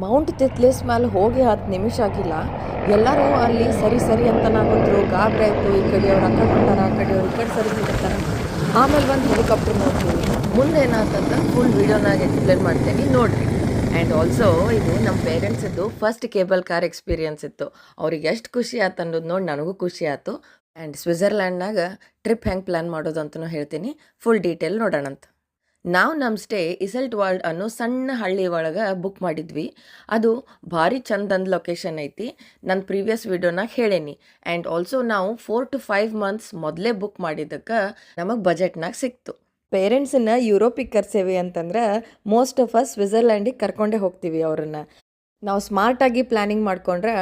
Mount ತಿತ್ಲಿಸ್ ಮೇಲೆ ಹೋಗಿ 10 ನಿಮಿಷ ಆಗಿಲ್ಲ. ಎಲ್ಲರೂ ಅಲ್ಲಿ ಸರಿ ಸರಿ ಅಂತ ನಾವಂದ್ರು ಗಾಬರಿ ಆಯಿತು. ಈ ಕಡೆಯವ್ರು ಆ ಕಡೆ ಹೊಂಟಾರ, ಆ ಕಡೆಯವ್ರು ಈ ಕಡೆ ಸರಿಸ್ಲಿಕತ್ತಾರ. ಆಮೇಲೆ ಒಂದು ಹೆಲಿಕಾಪ್ಟರ್ ನೋಡ್ತೀವಿ. ಮುಂದೆ ಏನಾತಂತ ಫುಲ್ ವೀಡಿಯೋನಾಗ ಎಕ್ಸ್ಪ್ಲೇನ್ ಮಾಡ್ತೇನೆ ನೋಡಿರಿ. ಆ್ಯಂಡ್ ಆಲ್ಸೋ ಇದು ನಮ್ಮ ಪೇರೆಂಟ್ಸಿದ್ದು ಫಸ್ಟ್ ಕೇಬಲ್ ಕಾರ್ ಎಕ್ಸ್ಪೀರಿಯನ್ಸ್ ಇತ್ತು. ಅವ್ರಿಗೆ ಎಷ್ಟು ಖುಷಿ ಆಯ್ತು ಅನ್ನೋದು ನೋಡಿ ನನಗೂ ಖುಷಿ ಆಯಿತು. ಆ್ಯಂಡ್ ಸ್ವಿಟ್ಜರ್ಲ್ಯಾಂಡ್ನಾಗ ಟ್ರಿಪ್ ಹೆಂಗೆ ಪ್ಲ್ಯಾನ್ ಮಾಡೋದು ಅಂತಲೂ ಹೇಳ್ತೀನಿ. ಫುಲ್ ಡೀಟೇಲ್ ನೋಡೋಣಂತ. ನಾವು ನಮ್ಮ ಸ್ಟೇ ಇಸಲ್ಟ್ ವರ್ಲ್ಡ್ ಅನ್ನೋ ಸಣ್ಣ ಹಳ್ಳಿ ಒಳಗೆ ಬುಕ್ ಮಾಡಿದ್ವಿ. ಅದು ಭಾರಿ ಚಂದಂದು ಲೊಕೇಶನ್ ಐತಿ. ನನ್ನ ಪ್ರೀವಿಯಸ್ ವಿಡಿಯೋನಾಗ ಹೇಳೇನಿ. ಆ್ಯಂಡ್ ಆಲ್ಸೋ ನಾವು 4 to 5 months ಮೊದಲೇ ಬುಕ್ ಮಾಡಿದ್ದಕ್ಕೆ ನಮಗೆ ಬಜೆಟ್ನಾಗ ಸಿಕ್ತು. ಪೇರೆಂಟ್ಸನ್ನ ಯುರೋಪಿಗೆ ಕರ್ಸೇವಿ ಅಂತಂದ್ರೆ ಮೋಸ್ಟ್ ಆಫ್ ಅಸ್ ಸ್ವಿಟ್ಜರ್ಲ್ಯಾಂಡಿಗೆ ಕರ್ಕೊಂಡೇ ಹೋಗ್ತೀವಿ ಅವ್ರನ್ನ. ನಾವು ಸ್ಮಾರ್ಟಾಗಿ ಪ್ಲ್ಯಾನಿಂಗ್ ಮಾಡ್ಕೊಂಡ್ರೆ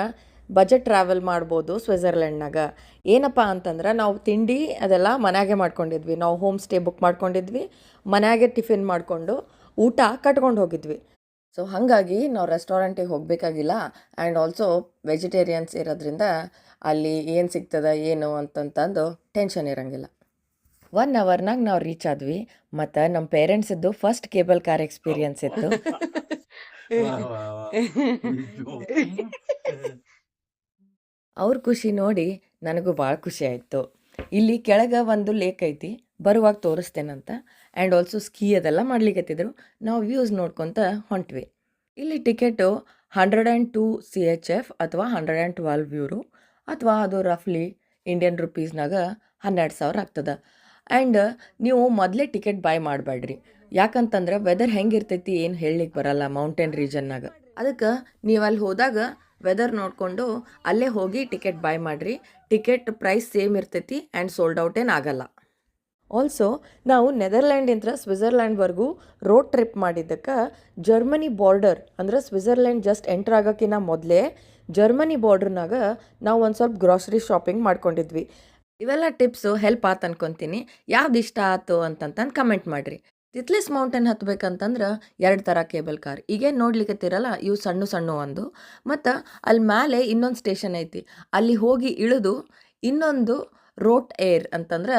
ಬಜೆಟ್ ಟ್ರಾವೆಲ್ ಮಾಡ್ಬೋದು ಸ್ವಿಟ್ಜರ್ಲ್ಯಾಂಡ್ನಾಗ. ಏನಪ್ಪ ಅಂತಂದ್ರೆ ನಾವು ತಿಂಡಿ ಅದೆಲ್ಲ ಮನೆಯಾಗೆ ಮಾಡ್ಕೊಂಡಿದ್ವಿ. ನಾವು ಹೋಮ್ ಸ್ಟೇ ಬುಕ್ ಮಾಡ್ಕೊಂಡಿದ್ವಿ, ಮನೆಯಾಗೆ ಟಿಫಿನ್ ಮಾಡಿಕೊಂಡು ಊಟ ಕಟ್ಕೊಂಡು ಹೋಗಿದ್ವಿ. ಸೊ ಹಾಗಾಗಿ ನಾವು ರೆಸ್ಟೋರೆಂಟಿಗೆ ಹೋಗಬೇಕಾಗಿಲ್ಲ. ಆ್ಯಂಡ್ ಆಲ್ಸೋ ವೆಜಿಟೇರಿಯನ್ಸ್ ಇರೋದ್ರಿಂದ ಅಲ್ಲಿ ಏನು ಸಿಗ್ತದೆ ಏನು ಅಂತಂತಂದು ಟೆನ್ಷನ್ ಇರೋಂಗಿಲ್ಲ. 1 hourನಾಗ ನಾವು ರೀಚ್ ಆದ್ವಿ. ಮತ್ತು ನಮ್ಮ ಪೇರೆಂಟ್ಸಿದ್ದು ಫಸ್ಟ್ ಕೇಬಲ್ ಕಾರ್ ಎಕ್ಸ್ಪೀರಿಯನ್ಸ್ ಇತ್ತು. ಅವ್ರ ಖುಷಿ ನೋಡಿ ನನಗೂ ಭಾಳ ಖುಷಿ ಆಯಿತು. ಇಲ್ಲಿ ಕೆಳಗೆ ಒಂದು ಲೇಕ್ ಐತಿ, ಬರುವಾಗ ತೋರಿಸ್ತೇನಂತ. ಆ್ಯಂಡ್ ಆಲ್ಸೋ ಸ್ಕೀ ಅದೆಲ್ಲ ಮಾಡ್ಲಿಕ್ಕತ್ತಿದ್ರು. ನಾವು ವ್ಯೂಸ್ ನೋಡ್ಕೊತ ಹೊಂಟ್ವಿ. ಇಲ್ಲಿ ಟಿಕೆಟು 102 CHF ಅಥವಾ 112 ಯೂರೋ, ಅಥವಾ ಅದು ರಫ್ಲಿ ಇಂಡಿಯನ್ ರುಪೀಸ್ನಾಗ 12,000 ಆಗ್ತದೆ. ಆ್ಯಂಡ್ ನೀವು ಮೊದಲೇ ಟಿಕೆಟ್ ಬೈ ಮಾಡಬೇಡ್ರಿ. ಯಾಕಂತಂದ್ರೆ ವೆದರ್ ಹೆಂಗಿರ್ತೈತಿ ಏನು ಹೇಳಲಿಕ್ಕೆ ಬರಲ್ಲ ಮೌಂಟೇನ್ ರೀಜನ್ನಾಗ. ಅದಕ್ಕೆ ನೀವು ಅಲ್ಲಿ ಹೋದಾಗ ವೆದರ್ ನೋಡಿಕೊಂಡು ಅಲ್ಲೇ ಹೋಗಿ ಟಿಕೆಟ್ ಬೈ ಮಾಡಿರಿ. ಟಿಕೆಟ್ ಪ್ರೈಸ್ ಸೇಮ್ ಇರ್ತೈತಿ ಆ್ಯಂಡ್ ಸೋಲ್ಡ್ ಔಟ್ ಏನು ಆಗಲ್ಲ. ಆಲ್ಸೋ ನಾವು ನೆದರ್ಲ್ಯಾಂಡಿಂದ ಸ್ವಿಟ್ಜರ್ಲ್ಯಾಂಡ್ವರೆಗೂ ರೋಡ್ ಟ್ರಿಪ್ ಮಾಡಿದ್ದಕ್ಕೆ ಜರ್ಮನಿ ಬಾರ್ಡರ್ ಅಂದ್ರೆ ಸ್ವಿಟ್ಜರ್ಲ್ಯಾಂಡ್ ಜಸ್ಟ್ ಎಂಟ್ರ್ ಆಗೋಕ್ಕಿಂತ ಮೊದಲೇ ಜರ್ಮನಿ ಬಾರ್ಡ್ರ್ನಾಗ ನಾವು ಒಂದು ಸ್ವಲ್ಪ ಗ್ರಾಸರಿ ಶಾಪಿಂಗ್ ಮಾಡ್ಕೊಂಡಿದ್ವಿ. ಇವೆಲ್ಲ ಟಿಪ್ಸು ಹೆಲ್ಪ್ ಆತು ಅನ್ಕೊತೀನಿ. ಯಾವ್ದು ಇಷ್ಟ ಆಯ್ತು ಅಂತಂತಂದು ಕಮೆಂಟ್ ಮಾಡಿರಿ. ತಿತ್ಲಿಸ್ ಮೌಂಟೇನ್ ಹತ್ಬೇಕಂತಂದ್ರೆ 2 ಥರ ಕೇಬಲ್ ಕಾರ್ ಈಗೇನು ನೋಡ್ಲಿಕ್ಕತ್ತಿರಲ್ಲ, ಇವು ಸಣ್ಣ ಸಣ್ಣ ಒಂದು. ಮತ್ತು ಅಲ್ಲಿ ಮೇಲೆ ಇನ್ನೊಂದು ಸ್ಟೇಷನ್ ಐತಿ, ಅಲ್ಲಿ ಹೋಗಿ ಇಳಿದು ಇನ್ನೊಂದು ರೋಟ್ ಏರ್ ಅಂತಂದ್ರೆ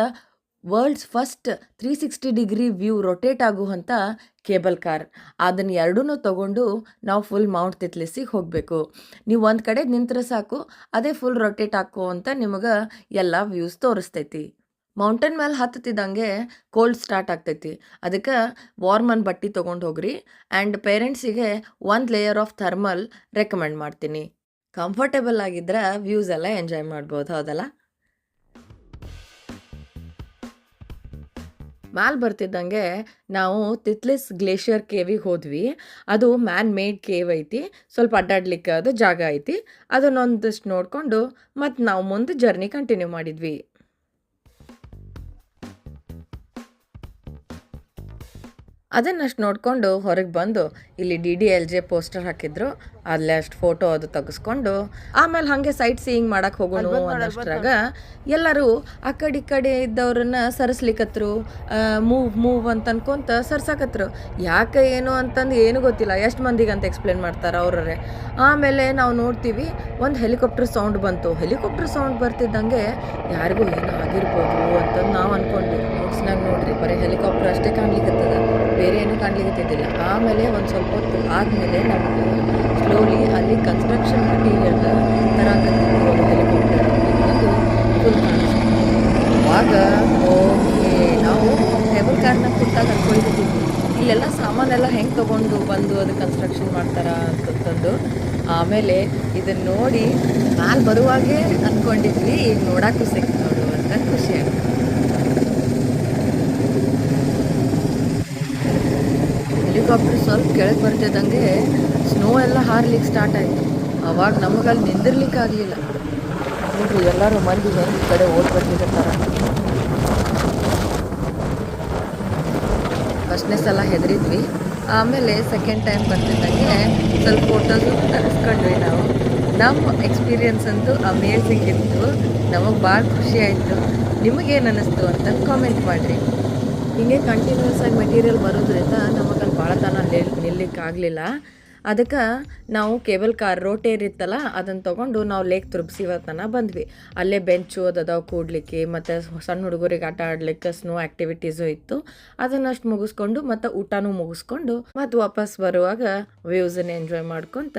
world's first 360 degree view rotate ಆಗುವಂಥ ಕೇಬಲ್ ಕಾರ್. ಅದನ್ನು ಎರಡೂ ತೊಗೊಂಡು ನಾವು ಫುಲ್ ಮೌಂಟ್ ತಿತ್ಲಿಸಿಗೆ ಹೋಗಬೇಕು. ನೀವು ಒಂದು ಕಡೆ ನಿಂತ್ರೆ ಸಾಕು, ಅದೇ ಫುಲ್ ರೊಟೇಟ್ ಹಾಕೋ ಅಂತ ನಿಮಗೆ ಎಲ್ಲ ವ್ಯೂಸ್ ತೋರಿಸ್ತೈತಿ. ಮೌಂಟೇನ್ ಮೇಲೆ ಹತ್ತತಿದ್ದಂಗೆ ಕೋಲ್ಡ್ ಸ್ಟಾರ್ಟ್ ಆಗ್ತೈತಿ. ಅದಕ್ಕೆ ವಾರ್ಮನ್ ಬಟ್ಟೆ ತೊಗೊಂಡು ಹೋಗ್ರಿ. ಆ್ಯಂಡ್ ಪೇರೆಂಟ್ಸಿಗೆ 1 ಲೇಯರ್ ಆಫ್ ಥರ್ಮಲ್ ರೆಕಮೆಂಡ್ ಮಾಡ್ತೀನಿ. ಕಂಫರ್ಟೇಬಲ್ ಆಗಿದ್ರೆ ವ್ಯೂಸ್ ಎಲ್ಲ ಎಂಜಾಯ್ ಮಾಡ್ಬೋದು, ಹೌದಲ್ಲ. ಮ್ಯಾಲೆ ಬರ್ತಿದ್ದಂಗೆ ನಾವು ತಿತ್ಲಿಸ್ ಗ್ಲೇಷಿಯರ್ ಕೇವಿಗೆ ಹೋದ್ವಿ. ಅದು ಮ್ಯಾನ್ ಮೇಡ್ ಕೇವ್ ಐತಿ, ಸ್ವಲ್ಪ ಅಡ್ಡಾಡ್ಲಿಕ್ಕೆ ಅದು ಜಾಗ ಐತಿ. ಅದನ್ನೊಂದಷ್ಟು ನೋಡಿಕೊಂಡು ಮತ್ತು ನಾವು ಮುಂದೆ ಜರ್ನಿ ಕಂಟಿನ್ಯೂ ಮಾಡಿದ್ವಿ. ಅದನ್ನಷ್ಟು ನೋಡಿಕೊಂಡು ಹೊರಗೆ ಬಂದು ಇಲ್ಲಿ DDLJ ಪೋಸ್ಟರ್ ಹಾಕಿದ್ರು. ಅಲ್ಲೇ ಅಷ್ಟು ಫೋಟೋ ಅದು ತೆಗೆಸ್ಕೊಂಡು ಆಮೇಲೆ ಹಾಗೆ ಸೈಟ್ ಸೀಯಿಂಗ್ ಮಾಡಕ್ಕೆ ಹೋಗೋಣ ಅನ್ನೋಷ್ಟ್ರಾಗ ಎಲ್ಲರೂ ಆ ಕಡೆ ಈ ಕಡೆ ಇದ್ದವ್ರನ್ನ ಸರಿಸ್ಲಿಕ್ಕತ್ರು. ಮೂವ್ ಅಂತ ಅನ್ಕೊಂತ ಸರ್ಸಾಕತ್ರು. ಯಾಕೆ ಏನು ಅಂತಂದು ಏನು ಗೊತ್ತಿಲ್ಲ, ಎಷ್ಟು ಮಂದಿಗೆ ಅಂತ ಎಕ್ಸ್ಪ್ಲೇನ್ ಮಾಡ್ತಾರೆ ಅವ್ರೇ. ಆಮೇಲೆ ನಾವು ನೋಡ್ತೀವಿ ಒಂದು ಹೆಲಿಕಾಪ್ಟರ್ ಸೌಂಡ್ ಬಂತು. ಹೆಲಿಕಾಪ್ಟರ್ ಸೌಂಡ್ ಬರ್ತಿದ್ದಂಗೆ ಯಾರಿಗೂ ಏನೋ ಆಗಿರ್ಬೋದು ಅಂತಂದು ನಾವು ಅಂದ್ಕೊಂಡ್ವಿ. ನ್ಯೂಸ್ನಾಗ ನೋಡ್ರಿ ಬರೀ ಹೆಲಿಕಾಪ್ಟರ್ ಅಷ್ಟೇ ಕಾಣ್ಲಿಕ್ಕತ್ತದ, ಬೇರೆ ಏನೂ ಕಾಣ್ಲಿಕ್ಕತ್ತಿದ್ದಿಲ್ಲ. ಆಮೇಲೆ ಒಂದು ಸ್ವಲ್ಪ ಹೊತ್ತು ಆದಮೇಲೆ ನಮಗೆ ಸ್ಲೋಲಿ ಅಲ್ಲಿ ಕನ್ಸ್ಟ್ರಕ್ಷನ್ ಮಟೀರಿಯಲ್ ತರಾಕತ್ತಿದ್ರು ಅದು ಹೆಲಿಕಾಪ್ಟರ್ ಅದು ಫುಲ್ ಕಾಣಿಸ್ತು. ಆವಾಗ ಓಕೆ ನಾವು ಕೇಬಲ್ ಕಾರ್ನ ಕುತ್ತಾಗ ಅಂದ್ಕೊಳ್ತಿದ್ವಿ ಇಲ್ಲೆಲ್ಲ ಸಾಮಾನೆಲ್ಲ ಹೆಂಗೆ ತೊಗೊಂಡು ಬಂದು ಅದು ಕನ್ಸ್ಟ್ರಕ್ಷನ್ ಮಾಡ್ತಾರ ಅಂತಂದು. ಆಮೇಲೆ ಇದನ್ನು ನೋಡಿ ಮ್ಯಾಲೆ ಬರುವಾಗೇ ಅಂದ್ಕೊಂಡಿದ್ವಿ ಈಗ ನೋಡೋಕ್ಕೂ ಸಿಕ್ತು ನೋಡು ಅಂತ ಖುಷಿ ಆಗ್ತದೆ. ಹೆಲಿಕಾಪ್ಟರ್ ಸ್ವಲ್ಪ ಕೆಳಗೆ ಬರ್ತಿದ್ದಂಗೆ ಸ್ನೋ ಎಲ್ಲ ಹಾರ್ಲಿಕ್ಕೆ ಸ್ಟಾರ್ಟ್ ಆಯಿತು. ಅವಾಗ ನಮಗಲ್ಲಿ ನಿಂದಿರ್ಲಿಕ್ಕೆ ಆಗಲಿಲ್ಲ. ನೋಡ್ರಿ ಎಲ್ಲರೂ ಮಂದಿ ಹೆಂಗೆ ಈ ಕಡೆ ಓಡ್ ಬರ್ತಿರ್ತಾರ. ಫಸ್ಟ್ನೇ ಸಲ ಹೆದರಿದ್ವಿ. ಆಮೇಲೆ ಸೆಕೆಂಡ್ ಟೈಮ್ ಬರ್ತಿದ್ದಂಗೆ ಸ್ವಲ್ಪ ಫೋಟೋಸು ತರಿಸ್ಕೊಂಡ್ವಿ ನಾವು. ನಮ್ಮ ಎಕ್ಸ್ಪೀರಿಯನ್ಸ್ ಅಂತೂ ಅಮೇಝಿಂಗ್ ಇತ್ತು. ನಮಗೆ ಭಾಳ ಖುಷಿ ಆಯಿತು. ನಿಮಗೇನು ಅನ್ನಿಸ್ತು ಅಂತ ಕಾಮೆಂಟ್ ಮಾಡಿರಿ. ಹೀಗೆ ಕಂಟಿನ್ಯೂಸ್ ಆಗಿ ಮೆಟೀರಿಯಲ್ ಬರೋದ್ರಿಂದ ನಮಗಲ್ಲಿ ಭಾಳ ತನ ನಿಲ್ಲಿಕ್ಕೆ ಆಗಲಿಲ್ಲ. ಅದಕ್ಕೆ ನಾವು ಕೇಬಲ್ ಕಾರ್ ರೋಟೇರ್ ಇತ್ತಲ್ಲ ಅದನ್ನು ತೊಗೊಂಡು ನಾವು ಲೇಕ್ ತುರ್ಬ್ಸಿವತನ ಬಂದ್ವಿ. ಅಲ್ಲೇ ಬೆಂಚು ಅದದಾವ ಕೂಡ್ಲಿಕ್ಕೆ, ಮತ್ತು ಸಣ್ಣ ಹುಡುಗರಿಗೆ ಆಟ ಆಡ್ಲಿಕ್ಕೆ ಸ್ನೋ ಆ್ಯಕ್ಟಿವಿಟೀಸು ಇತ್ತು. ಅದನ್ನಷ್ಟು ಮುಗಿಸ್ಕೊಂಡು ಮತ್ತು ಊಟನೂ ಮುಗಿಸ್ಕೊಂಡು ಮತ್ತು ವಾಪಸ್ ಬರುವಾಗ ವ್ಯೂಸನ್ನು ಎಂಜಾಯ್ ಮಾಡ್ಕೊತ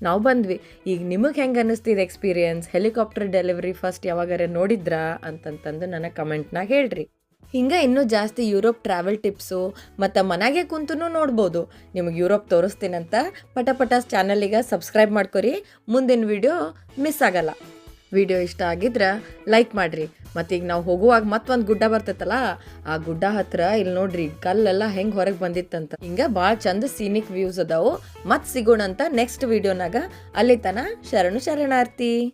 ನಾವು ಬಂದ್ವಿ. ಈಗ ನಿಮಗೆ ಹೆಂಗೆ ಅನ್ನಿಸ್ತಿದೆ ಎಕ್ಸ್ಪೀರಿಯನ್ಸ್? ಹೆಲಿಕಾಪ್ಟರ್ ಡೆಲಿವರಿ ಫಸ್ಟ್ ಯಾವಾಗಾರ ನೋಡಿದ್ರಾ ಅಂತಂತಂದು ನನಗೆ ಕಮೆಂಟ್ನಾಗ ಹೇಳ್ರಿ. ಹಿಂಗೆ ಇನ್ನೂ ಜಾಸ್ತಿ ಯುರೋಪ್ ಟ್ರಾವೆಲ್ ಟಿಪ್ಸು ಮತ್ತು ಮನೆಗೆ ಕುಂತೂ ನೋಡ್ಬೋದು. ನಿಮಗೆ ಯುರೋಪ್ ತೋರಿಸ್ತೀನಂತ ಪಟ ಚಾನಲಿಗೆ ಸಬ್ಸ್ಕ್ರೈಬ್ ಮಾಡ್ಕೊರಿ, ಮುಂದಿನ ವಿಡಿಯೋ ಮಿಸ್ ಆಗಲ್ಲ. ವಿಡಿಯೋ ಇಷ್ಟ ಆಗಿದ್ರೆ ಲೈಕ್ ಮಾಡಿರಿ. ಮತ್ತು ಈಗ ನಾವು ಹೋಗುವಾಗ ಮತ್ತೊಂದು ಗುಡ್ಡ ಬರ್ತೈತಲ್ಲ, ಆ ಗುಡ್ಡ ಹತ್ರ ಇಲ್ಲಿ ನೋಡ್ರಿ ಕಲ್ಲೆಲ್ಲ ಹೆಂಗೆ ಹೊರಗೆ ಬಂದಿತ್ತಂತ. ಹಿಂಗೆ ಭಾಳ ಚಂದ ಸೀನಿಕ್ ವ್ಯೂಸ್ ಅದಾವು. ಮತ್ತೆ ಸಿಗೋಣಂತ ನೆಕ್ಸ್ಟ್ ವಿಡಿಯೋನಾಗ. ಅಲ್ಲಿ ತನ ಶರಣಾರ್ಥಿ.